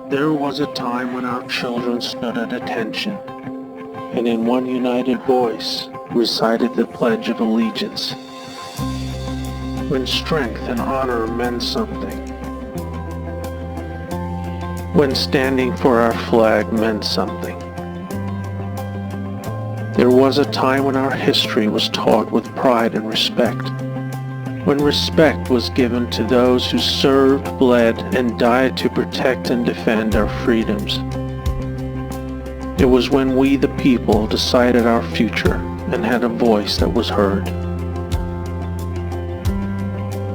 There was a time when our children stood at attention, and in one united voice recited the Pledge of Allegiance. When strength and honor meant something. When standing for our flag meant something. There was a time when our history was taught with pride and respect. When respect was given to those who served, bled, and died to protect and defend our freedoms. It was when we, the people, decided our future and had a voice that was heard.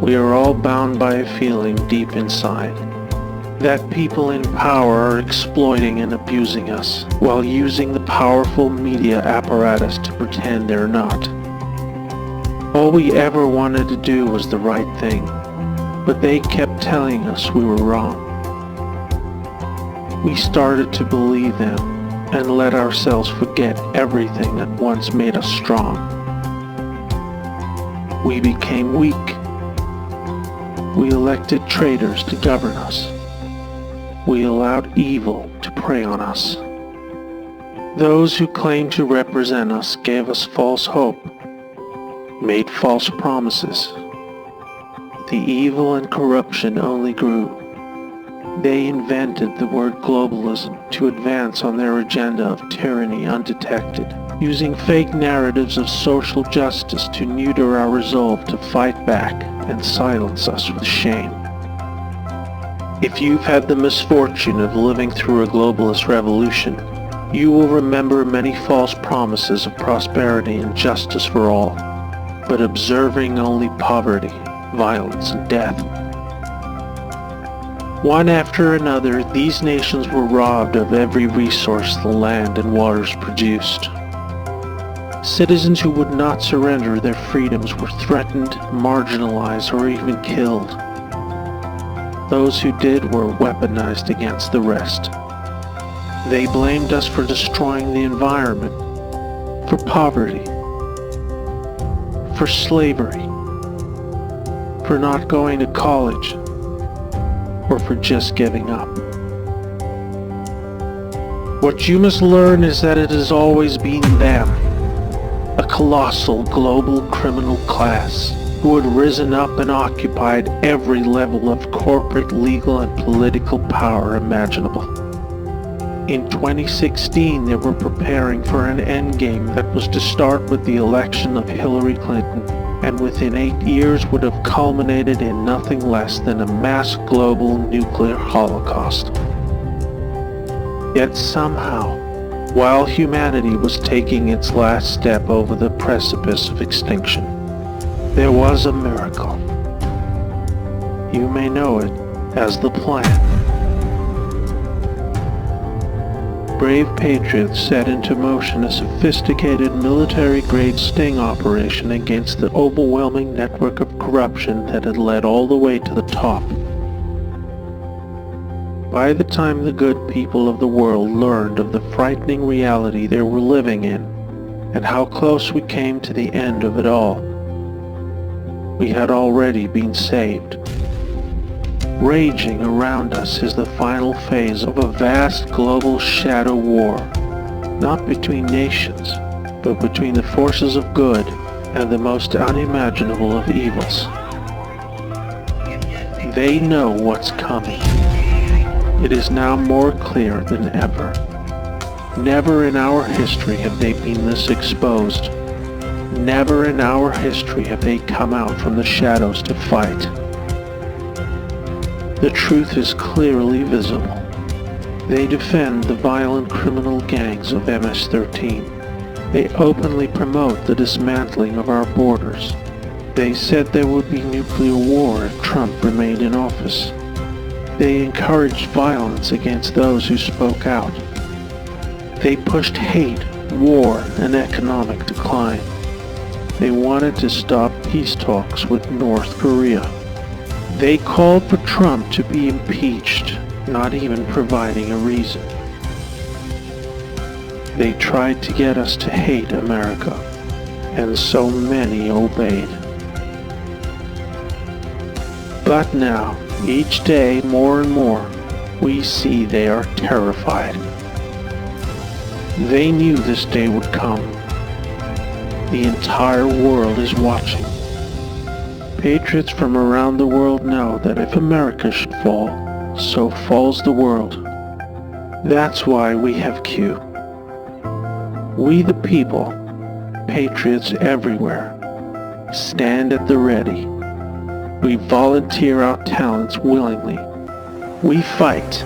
We are all bound by a feeling deep inside that people in power are exploiting and abusing us while using the powerful media apparatus to pretend they're not. All we ever wanted to do was the right thing, but they kept telling us we were wrong. We started to believe them and let ourselves forget everything that once made us strong. We became weak. We elected traitors to govern us. We allowed evil to prey on us. Those who claimed to represent us gave us false hope, made false promises. The evil and corruption only grew. They invented the word globalism to advance on their agenda of tyranny undetected, using fake narratives of social justice to neuter our resolve to fight back and silence us with shame. If you've had the misfortune of living through a globalist revolution, you will remember many false promises of prosperity and justice for all, but observing only poverty, violence, and death. One after another, these nations were robbed of every resource the land and waters produced. Citizens who would not surrender their freedoms were threatened, marginalized, or even killed. Those who did were weaponized against the rest. They blamed us for destroying the environment, for poverty, for slavery, for not going to college, or for just giving up. What you must learn is that it has always been them, a colossal global criminal class who had risen up and occupied every level of corporate, legal, and political power imaginable. In 2016, they were preparing for an endgame that was to start with the election of Hillary Clinton, and within 8 years would have culminated in nothing less than a mass global nuclear holocaust. Yet somehow, while humanity was taking its last step over the precipice of extinction, there was a miracle. You may know it as the plan. Brave patriots set into motion a sophisticated military-grade sting operation against the overwhelming network of corruption that had led all the way to the top. By the time the good people of the world learned of the frightening reality they were living in, and how close we came to the end of it all, we had already been saved. Raging around us is the final phase of a vast global shadow war, not between nations, but between the forces of good and the most unimaginable of evils. They know what's coming. It is now more clear than ever. Never in our history have they been this exposed. Never in our history have they come out from the shadows to fight. The truth is clearly visible. They defend the violent criminal gangs of MS-13. They openly promote the dismantling of our borders. They said there would be nuclear war if Trump remained in office. They encouraged violence against those who spoke out. They pushed hate, war, and economic decline. They wanted to stop peace talks with North Korea. They called for Trump to be impeached, not even providing a reason. They tried to get us to hate America, and so many obeyed. But now, each day more and more, we see they are terrified. They knew this day would come. The entire world is watching. Patriots from around the world know that if America should fall, so falls the world. That's why we have Q. We the people, patriots everywhere, stand at the ready. We volunteer our talents willingly. We fight.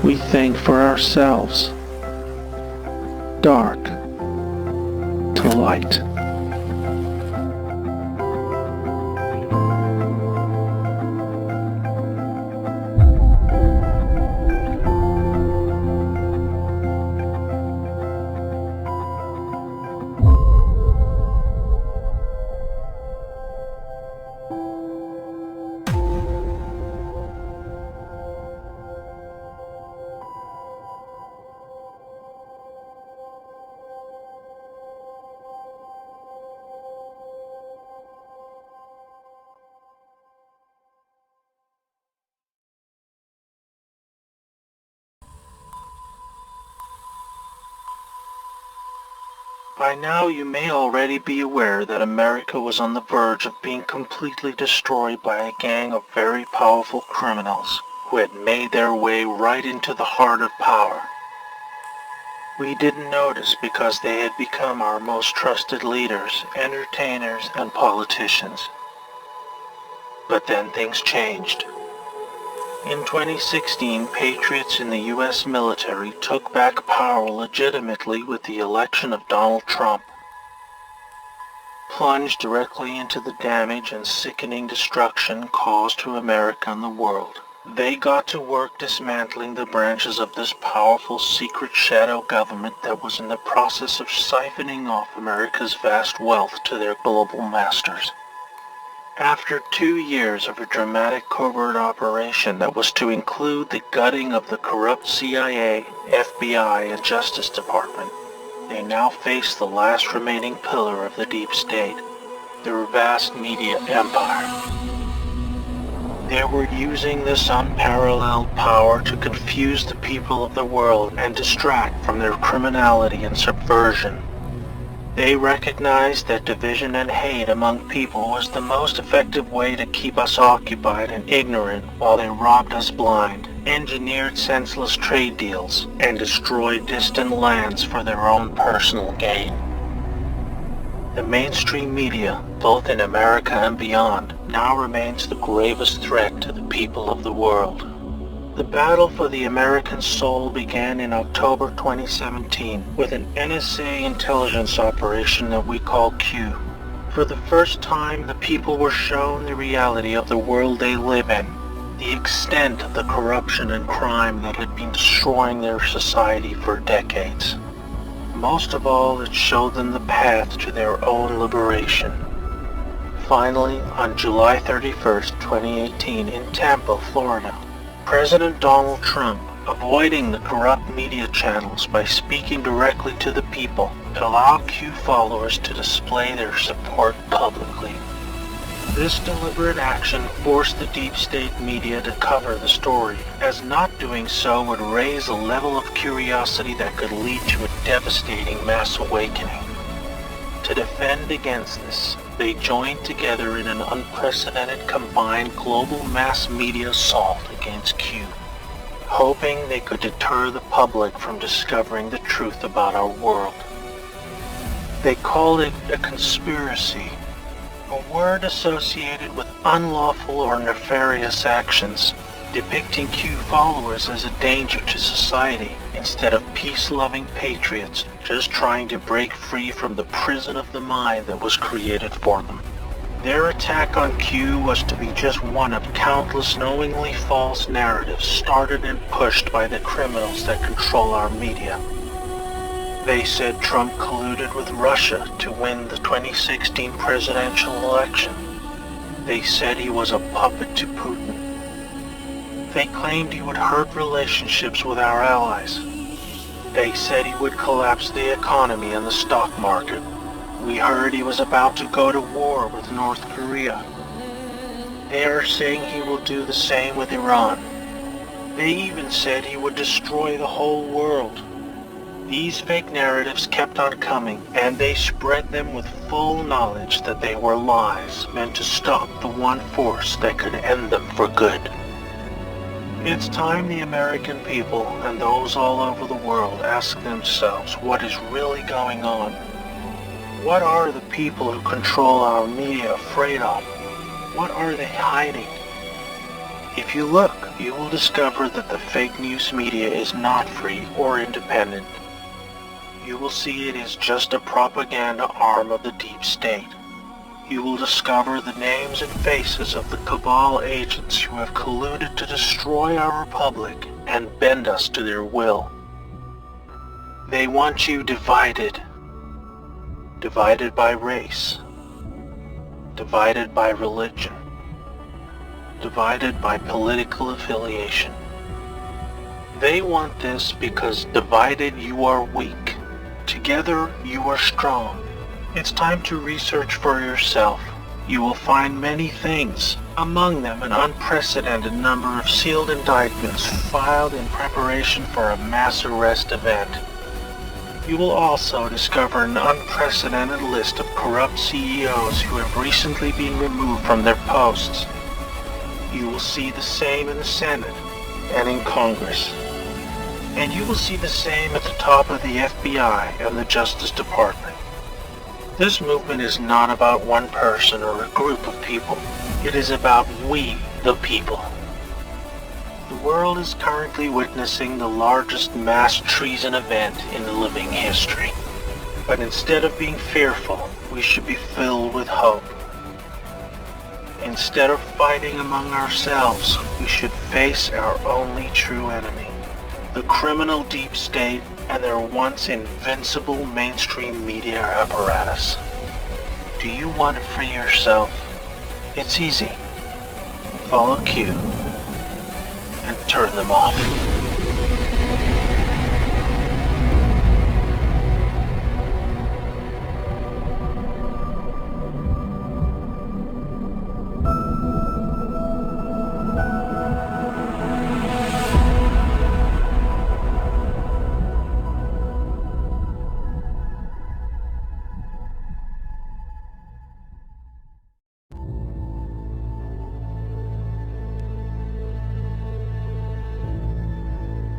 We think for ourselves. Dark to light. By now you may already be aware that America was on the verge of being completely destroyed by a gang of very powerful criminals who had made their way right into the heart of power. We didn't notice because they had become our most trusted leaders, entertainers, and politicians. But then things changed. In 2016, patriots in the U.S. military took back power legitimately with the election of Donald Trump. Plunged directly into the damage and sickening destruction caused to America and the world. They got to work dismantling the branches of this powerful secret shadow government that was in the process of siphoning off America's vast wealth to their global masters. After 2 years of a dramatic covert operation that was to include the gutting of the corrupt CIA, FBI, and Justice Department, they now face the last remaining pillar of the deep state, their vast media empire. They were using this unparalleled power to confuse the people of the world and distract from their criminality and subversion. They recognized that division and hate among people was the most effective way to keep us occupied and ignorant while they robbed us blind, engineered senseless trade deals, and destroyed distant lands for their own personal gain. The mainstream media, both in America and beyond, now remains the gravest threat to the people of the world. The battle for the American soul began in October 2017 with an NSA intelligence operation that we call Q. For the first time, the people were shown the reality of the world they live in, the extent of the corruption and crime that had been destroying their society for decades. Most of all, it showed them the path to their own liberation. Finally, on July 31st, 2018, in Tampa, Florida, President Donald Trump, avoiding the corrupt media channels by speaking directly to the people, allowed Q followers to display their support publicly. This deliberate action forced the deep state media to cover the story, as not doing so would raise a level of curiosity that could lead to a devastating mass awakening. To defend against this, they joined together in an unprecedented combined global mass media assault against Q, hoping they could deter the public from discovering the truth about our world. They called it a conspiracy, a word associated with unlawful or nefarious actions, depicting Q followers as a danger to society instead of peace-loving patriots just trying to break free from the prison of the mind that was created for them. Their attack on Q was to be just one of countless knowingly false narratives started and pushed by the criminals that control our media. They said Trump colluded with Russia to win the 2016 presidential election. They said he was a puppet to Putin. They claimed he would hurt relationships with our allies. They said he would collapse the economy and the stock market. We heard he was about to go to war with North Korea. They are saying he will do the same with Iran. They even said he would destroy the whole world. These fake narratives kept on coming, and they spread them with full knowledge that they were lies meant to stop the one force that could end them for good. It's time the American people and those all over the world ask themselves what is really going on. What are the people who control our media afraid of? What are they hiding? If you look, you will discover that the fake news media is not free or independent. You will see it is just a propaganda arm of the deep state. You will discover the names and faces of the cabal agents who have colluded to destroy our republic and bend us to their will. They want you divided. Divided by race. Divided by religion. Divided by political affiliation. They want this because divided you are weak. Together you are strong. It's time to research for yourself. You will find many things, among them an unprecedented number of sealed indictments filed in preparation for a mass arrest event. You will also discover an unprecedented list of corrupt CEOs who have recently been removed from their posts. You will see the same in the Senate and in Congress. And you will see the same at the top of the FBI and the Justice Department. This movement is not about one person or a group of people. It is about we, the people. The world is currently witnessing the largest mass treason event in living history. But instead of being fearful, we should be filled with hope. Instead of fighting among ourselves, we should face our only true enemy, the criminal deep state and their once invincible mainstream media apparatus. Do you want to free yourself? It's easy. Follow Q and turn them off.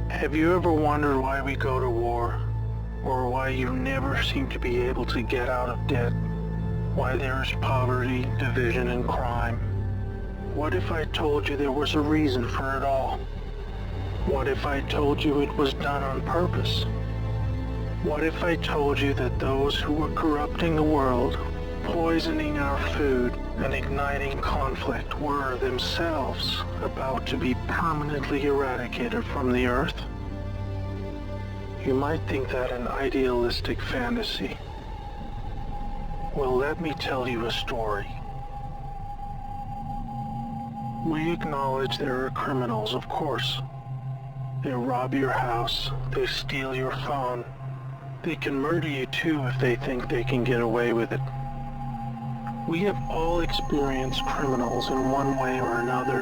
Have you ever wondered why we go to war? Or why you never seem to be able to get out of debt? Why there is poverty, division, and crime? What if I told you there was a reason for it all? What if I told you it was done on purpose? What if I told you that those who were corrupting the world, poisoning our food, and igniting conflict were themselves about to be permanently eradicated from the earth? You might think that an idealistic fantasy. Well, let me tell you a story. We acknowledge there are criminals, of course. They rob your house, they steal your phone. They can murder you too if they think they can get away with it. We have all experienced criminals in one way or another.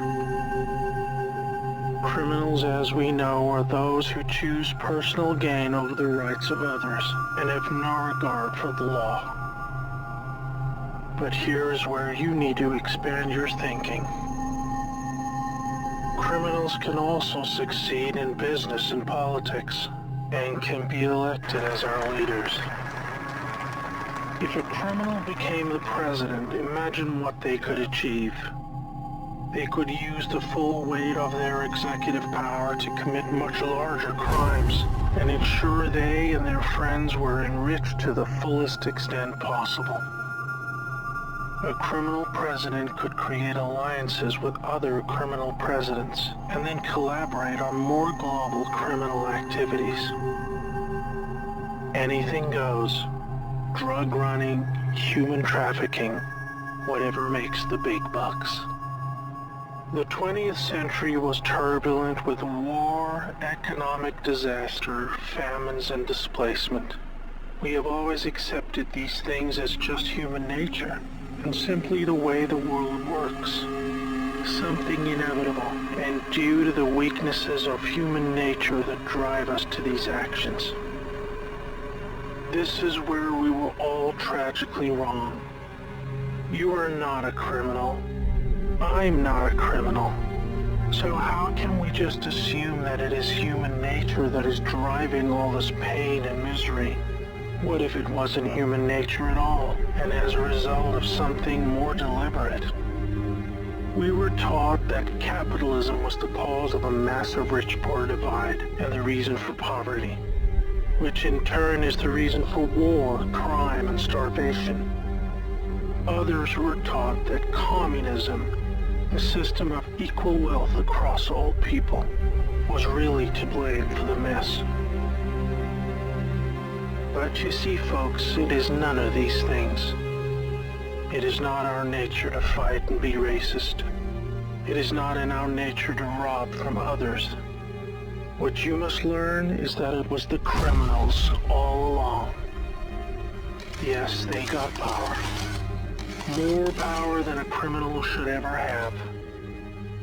Criminals, as we know, are those who choose personal gain over the rights of others and have no regard for the law. But here is where you need to expand your thinking. Criminals can also succeed in business and politics and can be elected as our leaders. If a criminal became the president, imagine what they could achieve. They could use the full weight of their executive power to commit much larger crimes and ensure they and their friends were enriched to the fullest extent possible. A criminal president could create alliances with other criminal presidents and then collaborate on more global criminal activities. Anything goes. Drug running, human trafficking, whatever makes the big bucks. The 20th century was turbulent with war, economic disaster, famines, and displacement. We have always accepted these things as just human nature, and simply the way the world works. something inevitable, and due to the weaknesses of human nature that drive us to these actions. This is where we were all tragically wrong. You are not a criminal. I'm not a criminal. So how can we just assume that it is human nature that is driving all this pain and misery? What if it wasn't human nature at all, and as a result of something more deliberate? We were taught that capitalism was the cause of a massive rich-poor divide and the reason for poverty, which in turn is the reason for war, crime, and starvation. Others were taught that communism, a system of equal wealth across all people, was really to blame for the mess. But you see, folks, it is none of these things. It is not our nature to fight and be racist. It is not in our nature to rob from others. What you must learn is that it was the criminals all along. Yes, they got power. More power than a criminal should ever have.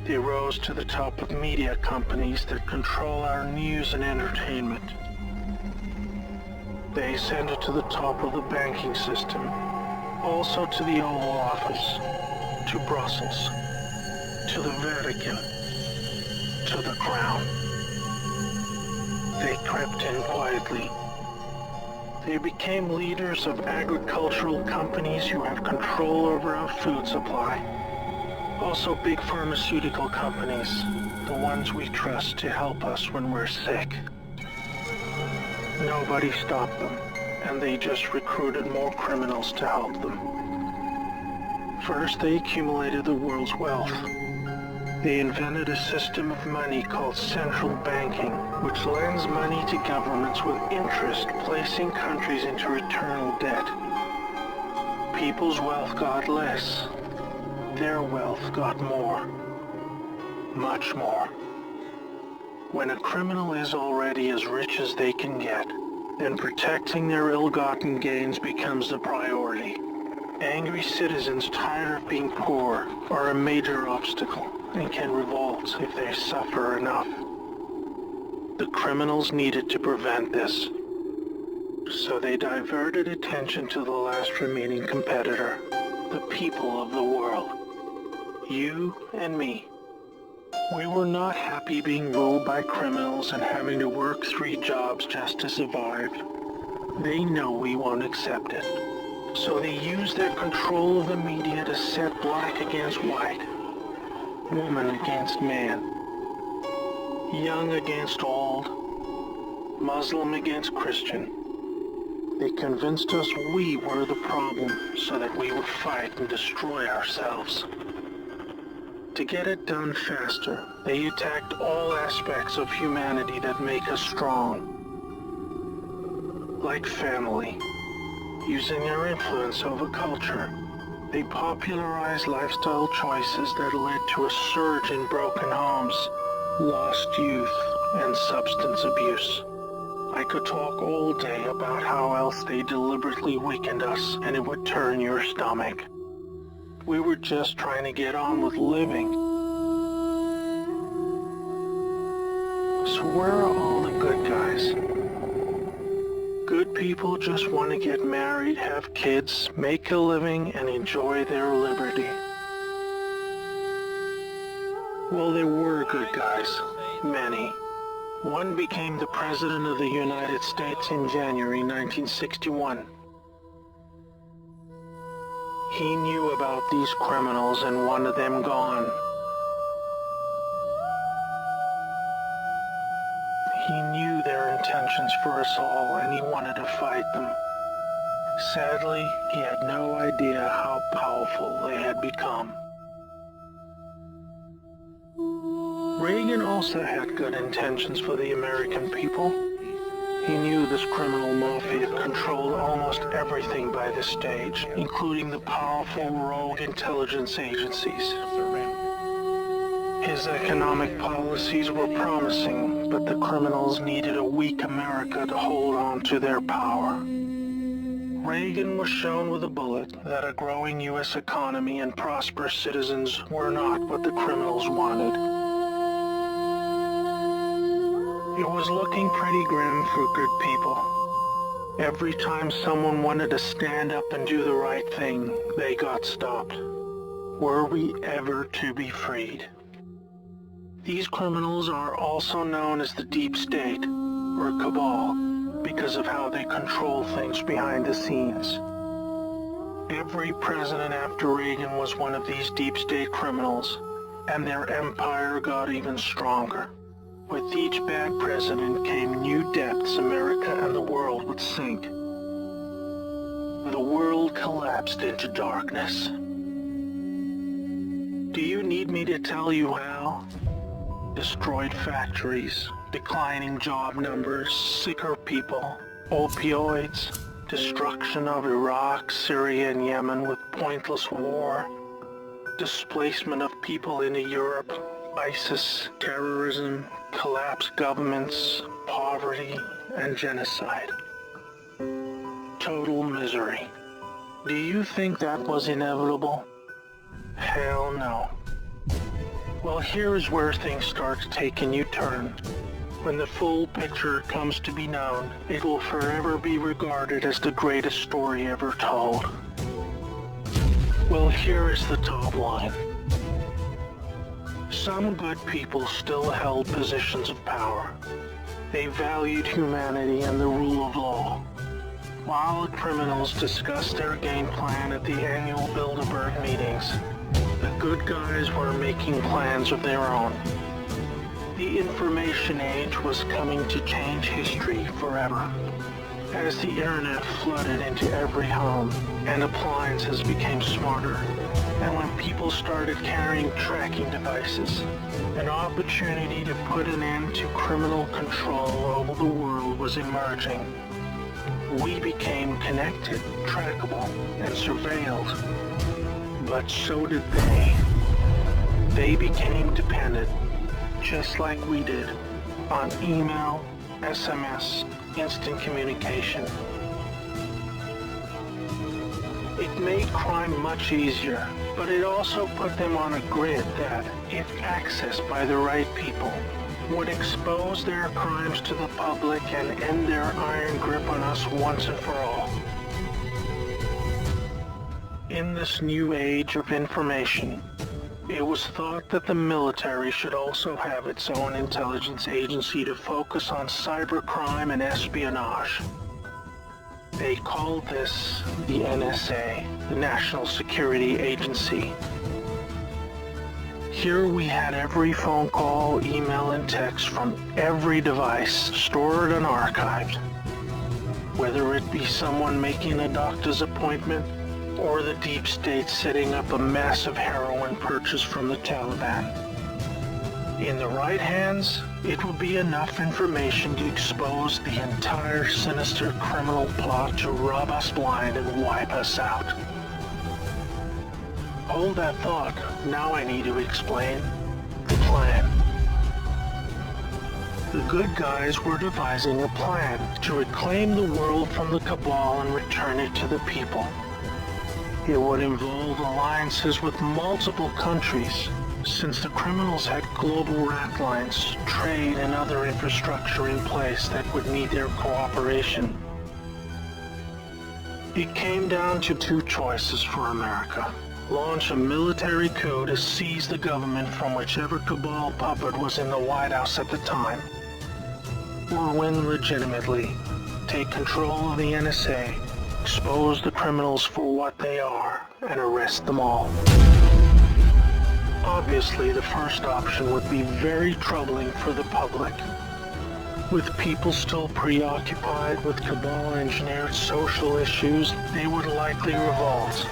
They rose to the top of media companies that control our news and entertainment. They ascended to the top of the banking system, also to the Oval Office, to Brussels, to the Vatican, to the Crown. They crept in quietly. They became leaders of agricultural companies who have control over our food supply. Also big pharmaceutical companies, the ones we trust to help us when we're sick. Nobody stopped them, and they just recruited more criminals to help them. First, they accumulated the world's wealth. They invented a system of money called central banking, which lends money to governments with interest, placing countries into eternal debt. People's wealth got less. Their wealth got more. Much more. When a criminal is already as rich as they can get, then protecting their ill-gotten gains becomes the priority. Angry citizens tired of being poor are a major obstacle and can revolt if they suffer enough. The criminals needed to prevent this, so they diverted attention to the last remaining competitor, the people of the world. You and me. We were not happy being ruled by criminals and having to work 3 jobs just to survive. They know we won't accept it. So they use their control of the media to set black against white, woman against man, young against old, Muslim against Christian. They convinced us we were the problem so that we would fight and destroy ourselves. To get it done faster, they attacked all aspects of humanity that make us strong, like family. Using their influence over culture, they popularized lifestyle choices that led to a surge in broken homes, lost youth, and substance abuse. I could talk all day about how else they deliberately weakened us, and it would turn your stomach. We were just trying to get on with living. So where are all the good guys? Good people just want to get married, have kids, make a living, and enjoy their liberty. Well, there were good guys. Many. One became the President of the United States in January 1961. He knew about these criminals and wanted them gone. He knew their intentions for us all, and he wanted to fight them. Sadly, he had no idea how powerful they had become. Reagan also had good intentions for the American people. He knew this criminal mafia controlled almost everything by this stage, including the powerful rogue intelligence agencies. His economic policies were promising, but the criminals needed a weak America to hold on to their power. Reagan was shown with a bullet that a growing U.S. economy and prosperous citizens were not what the criminals wanted. It was looking pretty grim for good people. Every time someone wanted to stand up and do the right thing, they got stopped. Were we ever to be freed? These criminals are also known as the deep state, or cabal, because of how they control things behind the scenes. Every president after Reagan was one of these deep state criminals, and their empire got even stronger. With each bad president came new depths America and the world would sink. The world collapsed into darkness. Do you need me to tell you how? Destroyed factories, declining job numbers, sicker people, opioids, destruction of Iraq, Syria, and Yemen with pointless war, displacement of people into Europe, ISIS, terrorism, collapsed governments, poverty, and genocide. Total misery. Do you think that was inevitable? Hell no. Well, here is where things start to take a new turn. When the full picture comes to be known, it will forever be regarded as the greatest story ever told. Well, here is the top line. Some good people still held positions of power. They valued humanity and the rule of law. While the criminals discussed their game plan at the annual Bilderberg meetings, the good guys were making plans of their own. The information age was coming to change history forever. As the internet flooded into every home and appliances became smarter, and when people started carrying tracking devices, an opportunity to put an end to criminal control over the world was emerging. We became connected, trackable, and surveilled. But so did they. They became dependent, just like we did, on email, SMS, instant communication. It made crime much easier, but it also put them on a grid that, if accessed by the right people, would expose their crimes to the public and end their iron grip on us once and for all. In this new age of information, it was thought that the military should also have its own intelligence agency to focus on cybercrime and espionage. They called this the NSA, the National Security Agency. Here we had every phone call, email, and text from every device stored and archived. Whether it be someone making a doctor's appointment, or the deep state setting up a massive heroin purchase from the Taliban. In the right hands, it will be enough information to expose the entire sinister criminal plot to rob us blind and wipe us out. Hold that thought. Now I need to explain the plan. The good guys were devising a plan to reclaim the world from the cabal and return it to the people. It would involve alliances with multiple countries, since the criminals had global rat lines, trade, and other infrastructure in place that would need their cooperation. It came down to two choices for America. Launch a military coup to seize the government from whichever cabal puppet was in the White House at the time, or win legitimately, take control of the NSA, expose the criminals for what they are, and arrest them all. Obviously, the first option would be very troubling for the public. With people still preoccupied with cabal-engineered social issues, they would likely revolt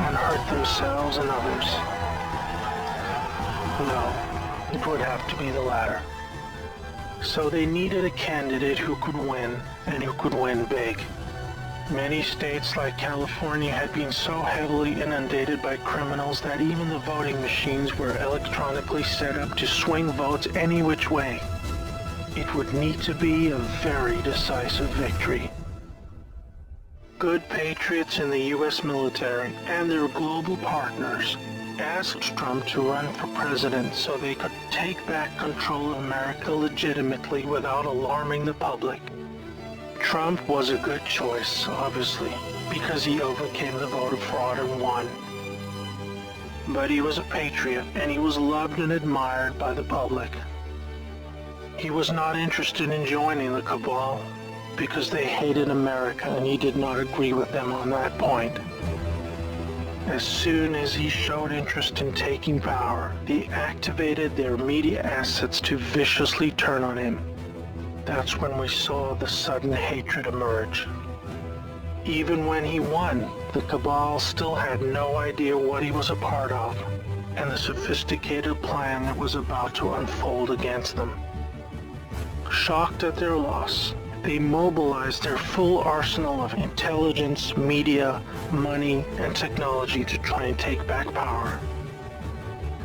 and hurt themselves and others. No, it would have to be the latter. So they needed a candidate who could win, and who could win big. Many states like California had been so heavily inundated by criminals that even the voting machines were electronically set up to swing votes any which way. It would need to be a very decisive victory. good patriots in the U.S. military and their global partners asked Trump to run for president so they could take back control of America legitimately without alarming the public. Trump was a good choice, obviously, because he overcame the voter fraud and won. But he was a patriot, and he was loved and admired by the public. He was not interested in joining the cabal because they hated America, and he did not agree with them on that point. As soon as he showed interest in taking power, they activated their media assets to viciously turn on him. That's when we saw the sudden hatred emerge. Even when he won, the cabal still had no idea what he was a part of and the sophisticated plan that was about to unfold against them. Shocked at their loss, they mobilized their full arsenal of intelligence, media, money, and technology to try and take back power.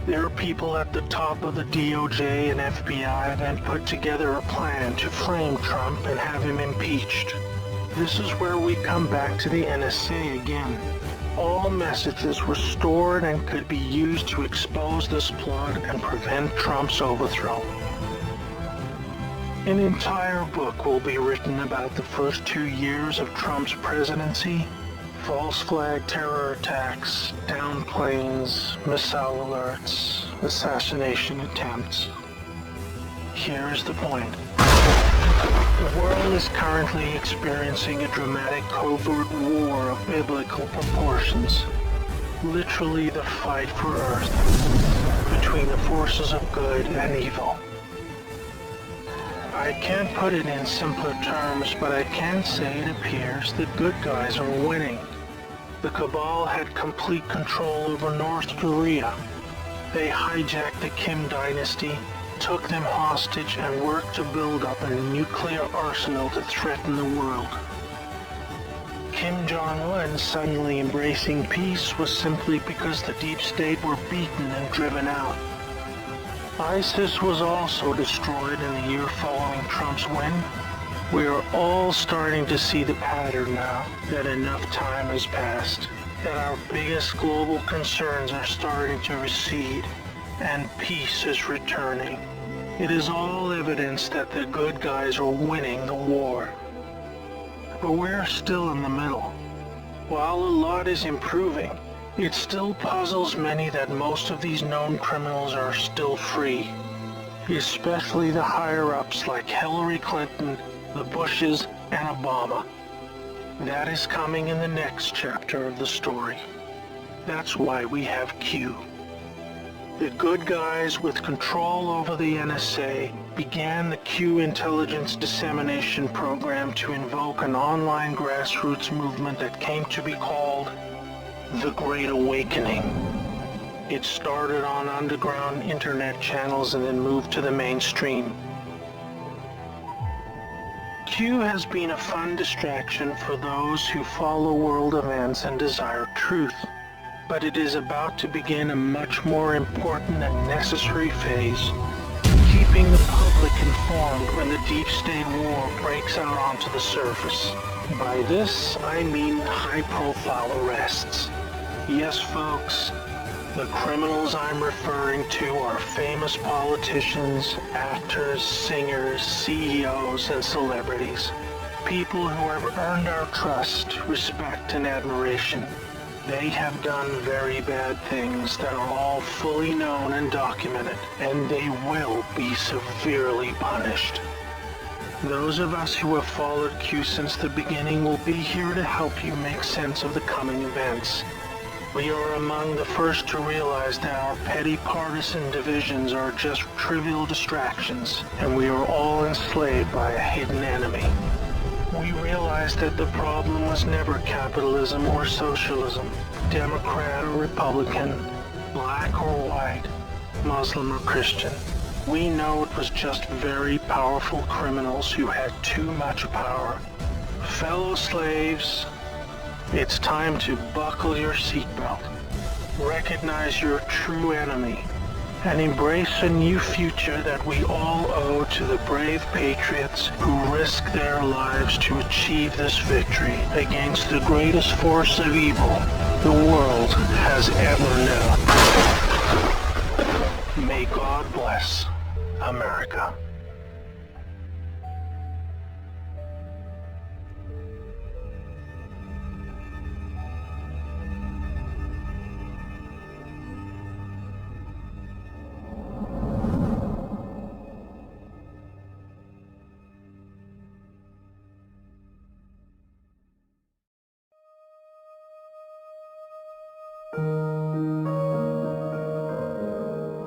Their people at the top of the DOJ and FBI then put together a plan to frame Trump and have him impeached. This is where we come back to the NSA again. All messages were stored and could be used to expose this plot and prevent Trump's overthrow. An entire book will be written about the first 2 years of Trump's presidency. False flag terror attacks, down planes, missile alerts, assassination attempts. Here is the point. The world is currently experiencing a dramatic covert war of biblical proportions. Literally the fight for Earth between the forces of good and evil. I can't put it in simpler terms, but I can say it appears that good guys are winning. The cabal had complete control over North Korea. They hijacked the Kim dynasty, took them hostage, and worked to build up a nuclear arsenal to threaten the world. Kim Jong-un suddenly embracing peace was simply because the deep state were beaten and driven out. ISIS was also destroyed in the year following Trump's win. We are all starting to see the pattern now that enough time has passed, that our biggest global concerns are starting to recede, and peace is returning. It is all evidence that the good guys are winning the war. But we're still in the middle. While a lot is improving, it still puzzles many that most of these known criminals are still free, especially the higher-ups like Hillary Clinton, the Bushes, and Obama. That is coming in the next chapter of the story. That's why we have Q. The good guys with control over the NSA began the Q intelligence dissemination program to invoke an online grassroots movement that came to be called the Great Awakening. It started on underground internet channels and then moved to the mainstream. Q has been a fun distraction for those who follow world events and desire truth, but it is about to begin a much more important and necessary phase, keeping the public informed when the deep state war breaks out onto the surface. By this, I mean high-profile arrests. Yes, folks, the criminals I'm referring to are famous politicians, actors, singers, CEOs, and celebrities. People who have earned our trust, respect, and admiration. They have done very bad things that are all fully known and documented, and they will be severely punished. Those of us who have followed Q since the beginning will be here to help you make sense of the coming events. We are among the first to realize that our petty partisan divisions are just trivial distractions, and we are all enslaved by a hidden enemy. We realized that the problem was never capitalism or socialism, Democrat or Republican, black or white, Muslim or Christian. We know it was just very powerful criminals who had too much power. Fellow slaves, it's time to buckle your seatbelt, recognize your true enemy, and embrace a new future that we all owe to the brave patriots who risked their lives to achieve this victory against the greatest force of evil the world has ever known. May God bless America.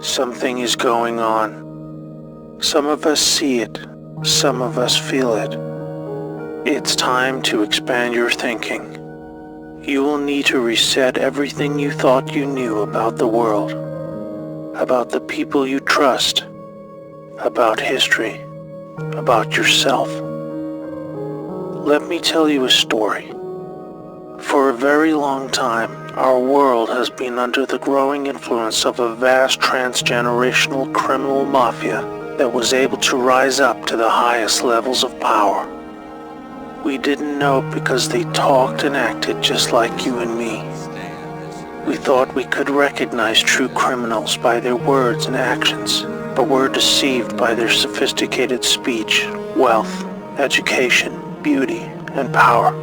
Something is going on. Some of us see it, some of us feel it. It's time to expand your thinking. You will need to reset everything you thought you knew about the world, about the people you trust, about history, about yourself. Let me tell you a story. For a very long time, our world has been under the growing influence of a vast transgenerational criminal mafia that was able to rise up to the highest levels of power. We didn't know it because they talked and acted just like you and me. We thought we could recognize true criminals by their words and actions, but were deceived by their sophisticated speech, wealth, education, beauty, and power.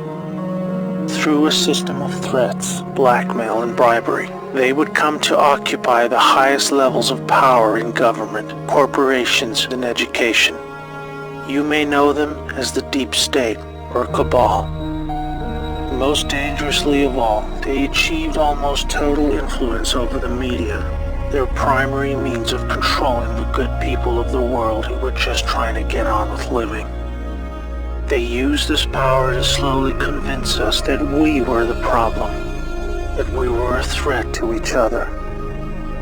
Through a system of threats, blackmail, and bribery, they would come to occupy the highest levels of power in government, corporations, and education. You may know them as the deep state or cabal. Most dangerously of all, they achieved almost total influence over the media, their primary means of controlling the good people of the world who were just trying to get on with living. They used this power to slowly convince us that we were the problem, that we were a threat to each other.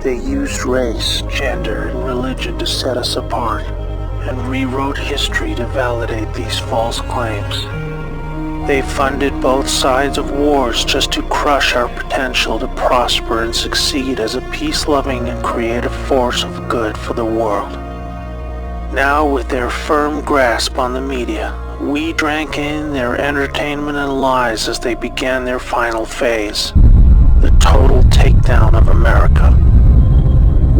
They used race, gender, and religion to set us apart, and rewrote history to validate these false claims. They funded both sides of wars just to crush our potential to prosper and succeed as a peace-loving and creative force of good for the world. Now, with their firm grasp on the media, we drank in their entertainment and lies as they began their final phase, the total takedown of America.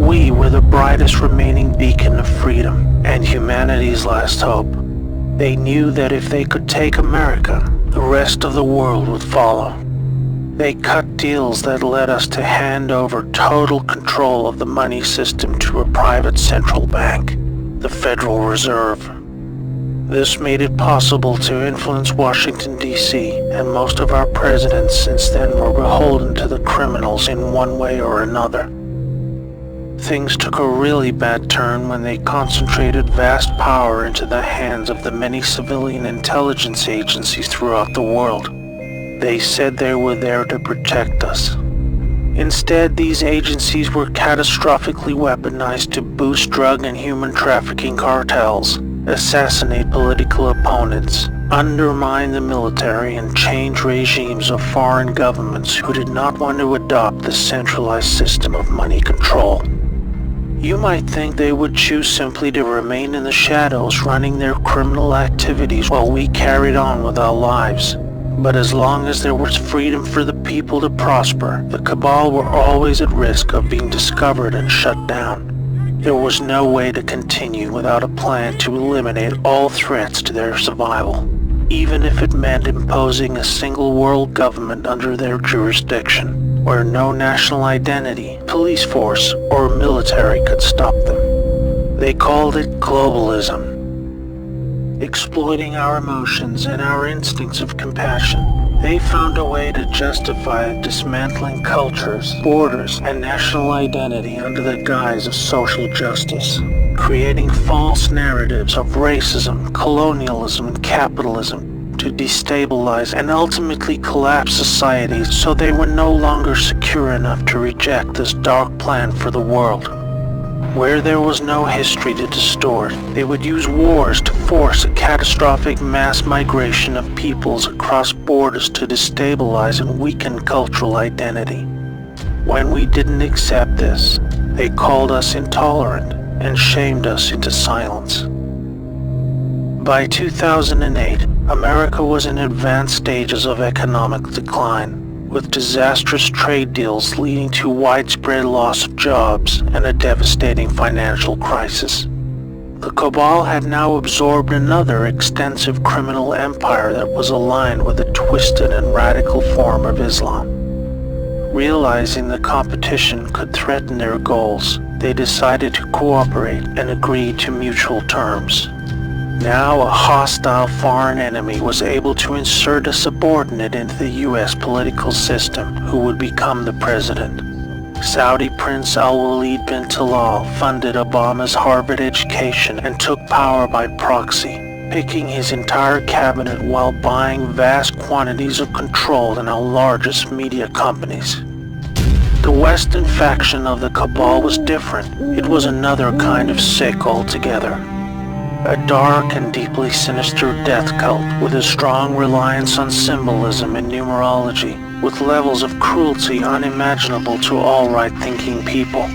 We were the brightest remaining beacon of freedom and humanity's last hope. They knew that if they could take America, the rest of the world would follow. They cut deals that led us to hand over total control of the money system to a private central bank, the Federal Reserve. This made it possible to influence Washington, D.C., and most of our presidents since then were beholden to the criminals in one way or another. Things took a really bad turn when they concentrated vast power into the hands of the many civilian intelligence agencies throughout the world. They said they were there to protect us. Instead, these agencies were catastrophically weaponized to boost drug and human trafficking cartels, assassinate political opponents, undermine the military, and change regimes of foreign governments who did not want to adopt the centralized system of money control. You might think they would choose simply to remain in the shadows running their criminal activities while we carried on with our lives. But as long as there was freedom for the people to prosper, the cabal were always at risk of being discovered and shut down. There was no way to continue without a plan to eliminate all threats to their survival, even if it meant imposing a single world government under their jurisdiction, where no national identity, police force, or military could stop them. They called it globalism. Exploiting our emotions and our instincts of compassion, they found a way to justify dismantling cultures, borders, and national identity under the guise of social justice, creating false narratives of racism, colonialism, and capitalism to destabilize and ultimately collapse societies so they were no longer secure enough to reject this dark plan for the world. Where there was no history to distort, they would use wars to force a catastrophic mass migration of peoples across borders to destabilize and weaken cultural identity. When we didn't accept this, They called us intolerant and shamed us into silence. By 2008, America was in advanced stages of economic decline, with disastrous trade deals leading to widespread loss of jobs and a devastating financial crisis. The cabal had now absorbed another extensive criminal empire that was aligned with a twisted and radical form of Islam. Realizing the competition could threaten their goals, they decided to cooperate and agree to mutual terms. Now a hostile foreign enemy was able to insert a subordinate into the US political system who would become the president. Saudi Prince Al-Walid bin Talal funded Obama's Harvard education and took power by proxy, picking his entire cabinet while buying vast quantities of control in our largest media companies. The Western faction of the cabal was different. It was another kind of sick altogether. A dark and deeply sinister death cult with a strong reliance on symbolism and numerology, with levels of cruelty unimaginable to all right-thinking people.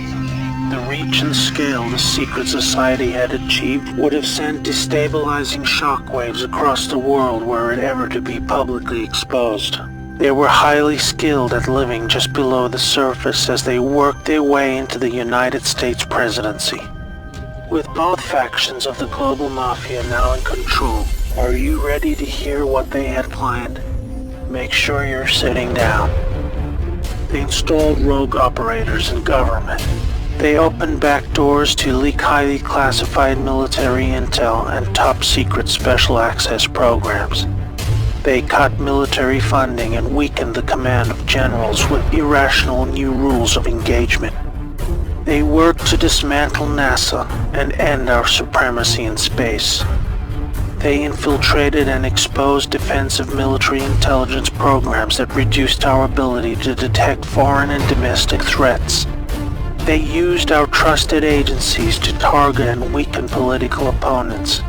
The reach and scale the secret society had achieved would have sent destabilizing shockwaves across the world were it ever to be publicly exposed. They were highly skilled at living just below the surface as they worked their way into the United States presidency. With both factions of the global mafia now in control, are you ready to hear what they had planned? Make sure you're sitting down. They installed rogue operators in government. They opened back doors to leak highly classified military intel and top-secret special access programs. They cut military funding and weakened the command of generals with irrational new rules of engagement. They worked to dismantle NASA and end our supremacy in space. They infiltrated and exposed defensive military intelligence programs that reduced our ability to detect foreign and domestic threats. They used our trusted agencies to target and weaken political opponents.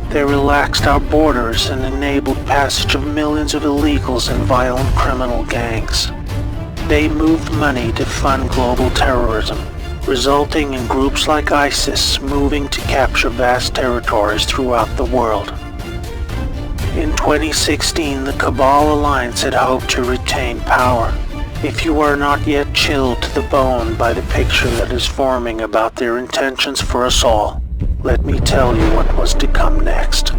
They relaxed our borders and enabled passage of millions of illegals and violent criminal gangs. They moved money to fund global terrorism, resulting in groups like ISIS moving to capture vast territories throughout the world. In 2016, the Cabal Alliance had hoped to retain power. If you are not yet chilled to the bone by the picture that is forming about their intentions for us all, let me tell you what was to come next.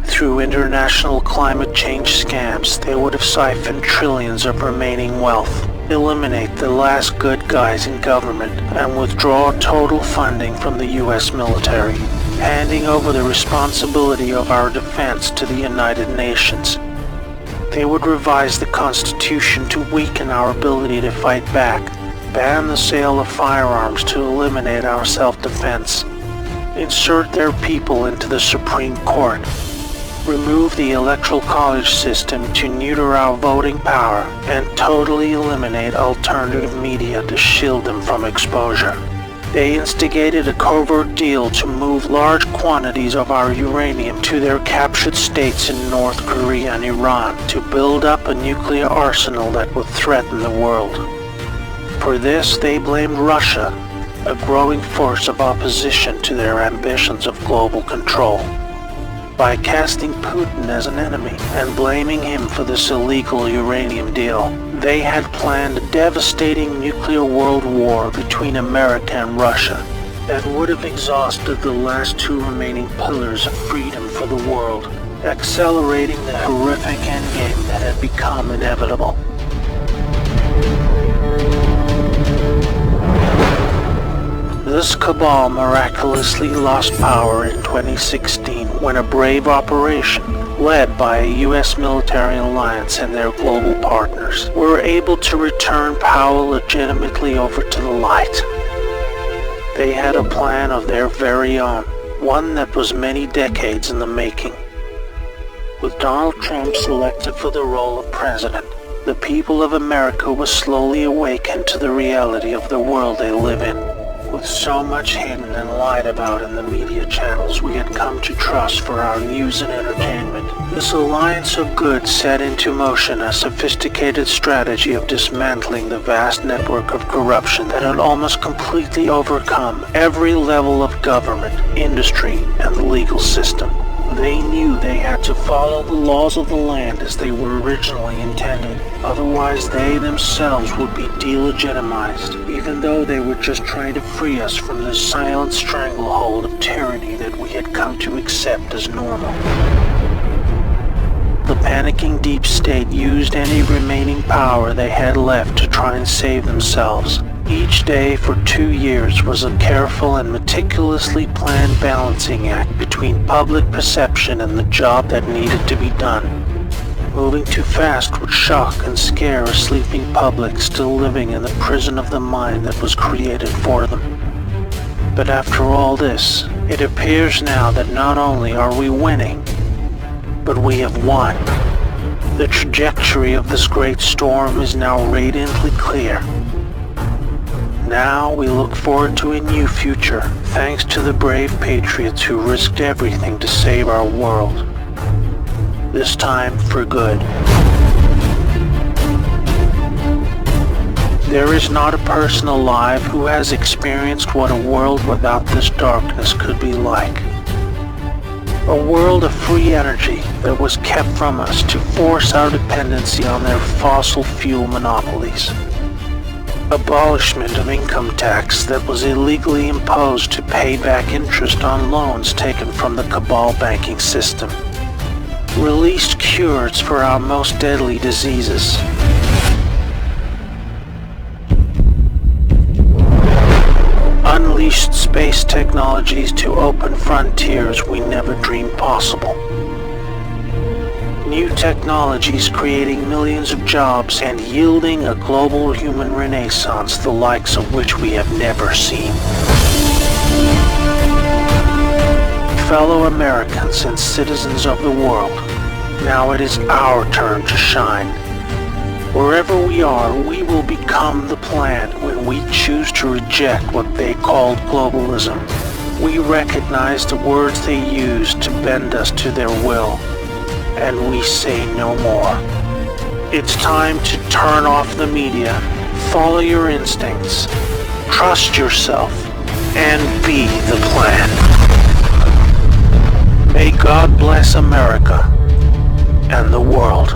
Through international climate change scams, they would have siphoned trillions of remaining wealth, eliminate the last good guys in government, and withdraw total funding from the US military, handing over the responsibility of our defense to the United Nations. They would revise the Constitution to weaken our ability to fight back, ban the sale of firearms to eliminate our self-defense, insert their people into the Supreme Court, remove the electoral college system to neuter our voting power, and totally eliminate alternative media to shield them from exposure. They instigated a covert deal to move large quantities of our uranium to their captured states in North Korea and Iran to build up a nuclear arsenal that would threaten the world. For this, they blamed Russia, a growing force of opposition to their ambitions of global control. By casting Putin as an enemy and blaming him for this illegal uranium deal, they had planned a devastating nuclear world war between America and Russia that would have exhausted the last two remaining pillars of freedom for the world, accelerating the horrific endgame that had become inevitable. This cabal miraculously lost power in 2016 when a brave operation, led by a US military alliance and their global partners, were able to return power legitimately over to the light. They had a plan of their very own, one that was many decades in the making. With Donald Trump selected for the role of president, the people of America were slowly awakened to the reality of the world they live in. With so much hidden and lied about in the media channels we had come to trust for our news and entertainment, this alliance of good set into motion a sophisticated strategy of dismantling the vast network of corruption that had almost completely overcome every level of government, industry, and the legal system. They knew they had to follow the laws of the land as they were originally intended. Otherwise, they themselves would be delegitimized, even though they were just trying to free us from the silent stranglehold of tyranny that we had come to accept as normal. The panicking deep state used any remaining power they had left to try and save themselves. Each day for 2 years was a careful and meticulously planned balancing act between public perception and the job that needed to be done. Moving too fast would shock and scare a sleeping public still living in the prison of the mind that was created for them. But after all this, it appears now that not only are we winning, but we have won. The trajectory of this great storm is now radiantly clear. Now we look forward to a new future, thanks to the brave patriots who risked everything to save our world. This time for good. There is not a person alive who has experienced what a world without this darkness could be like. A world of free energy that was kept from us to force our dependency on their fossil fuel monopolies. Abolishment of income tax that was illegally imposed to pay back interest on loans taken from the cabal banking system. Released cures for our most deadly diseases. Unleashed space technologies to open frontiers we never dreamed possible. New technologies creating millions of jobs and yielding a global human renaissance the likes of which we have never seen. Fellow Americans and citizens of the world, now it is our turn to shine. Wherever we are, we will become the plan when we choose to reject what they called globalism. We recognize the words they used to bend us to their will. And we say no more. It's time to turn off the media, follow your instincts, trust yourself, and be the plan. May God bless America and the world.